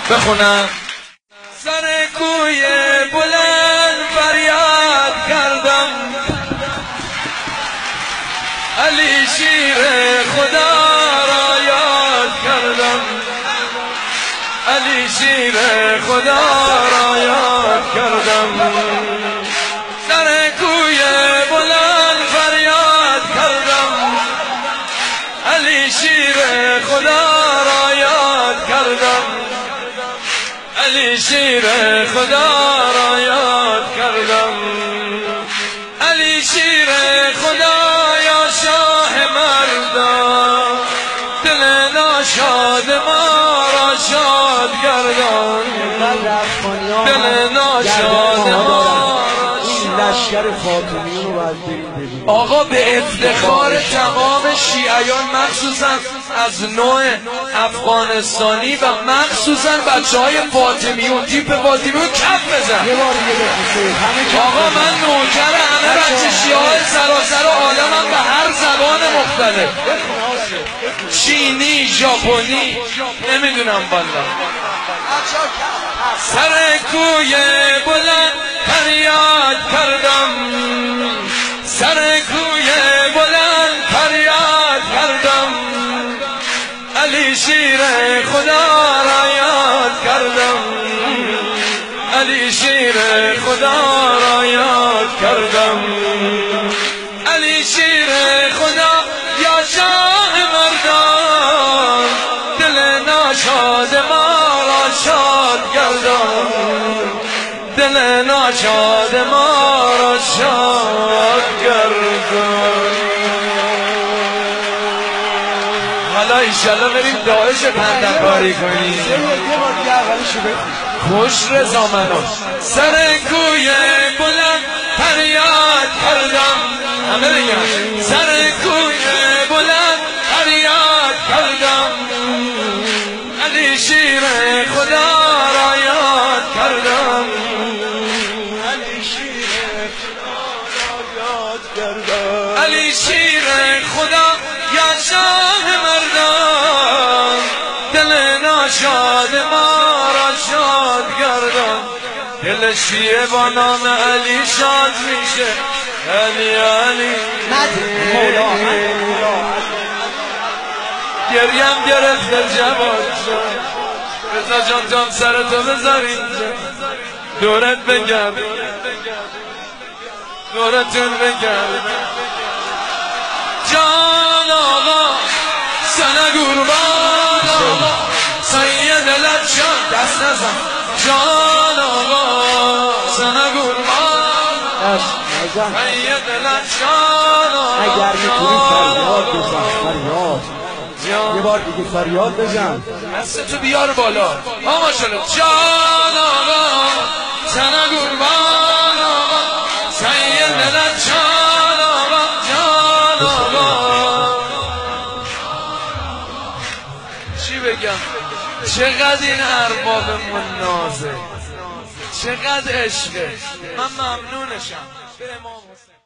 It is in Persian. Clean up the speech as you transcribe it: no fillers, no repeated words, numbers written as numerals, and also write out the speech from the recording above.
بخونم. سر کوی بلند فریاد کردم، علی شیر خدا را یاد کردم، علی شیر خدا را یاد کردم. سر کوی بلند فریاد کردم، علی شیر خدا را یاد کردم، علی شیر خدا را یاد کردم. علی شیر خدا یا شاه مردان، دل ناشاد ما را شاد گردان، دل ناشاد ما لشکر فاطمیون رو باید ببینیم. آقا به افتخار تمام شیعیان مخصوصا از نوع افغانستانی و مخصوصا بچه‌های فاطمیون تیپ فاطمیون کف بزن. یه بار دیگه بخونید. آقا من نوکر همه بچه شیعه‌های سراسر عالمم به هر زبان مختلف، چینی، ژاپنی، نمیدونم والا. سر کوی بلند فریاد کردم، سر کوی بلند فریاد کردم، علی شیر خدا را یاد کردم، علی شیر خدا را یاد کردم. علی شیر خدا یا شاه مردان، دل ناشاد ما را شاد گردان، دل ناشاد ما را شاد گردان. حالا ایشالله بریم داعش پندکاری کنیم. خوش رضا منو. سر کوی بلند فریاد کردم، همه بگم سر کوی بلند فریاد کردم، علی شیر خدا را یاد کردم، علی شیر خدا را یاد کردم. علی شیر خدا یا شاه مردان، دل ناشاد ما را شاد گردان، دل شیعه با نام علی شاد میشه. علی علی گریم گرفته جواد شد، رضا جان جان سرتو بذار اینجا، دورت بگم دورتون بگم. جان آقا سنه قربان آقا سید لبشان دست نزن، جان آقا سنه قربان سید لبشان آقا. اگر میتونی فریاد بزن، فریاد یه بار دیگه فریاد بزن، دستتو بیار بالا. آقا شلو جان آقا سنه قربان آقا سید لبشان آقا، جان آقا. چی بگم؟ چقدر این اربابمون نازه، چقدر عشقه. من ممنونشم. به امام حسین.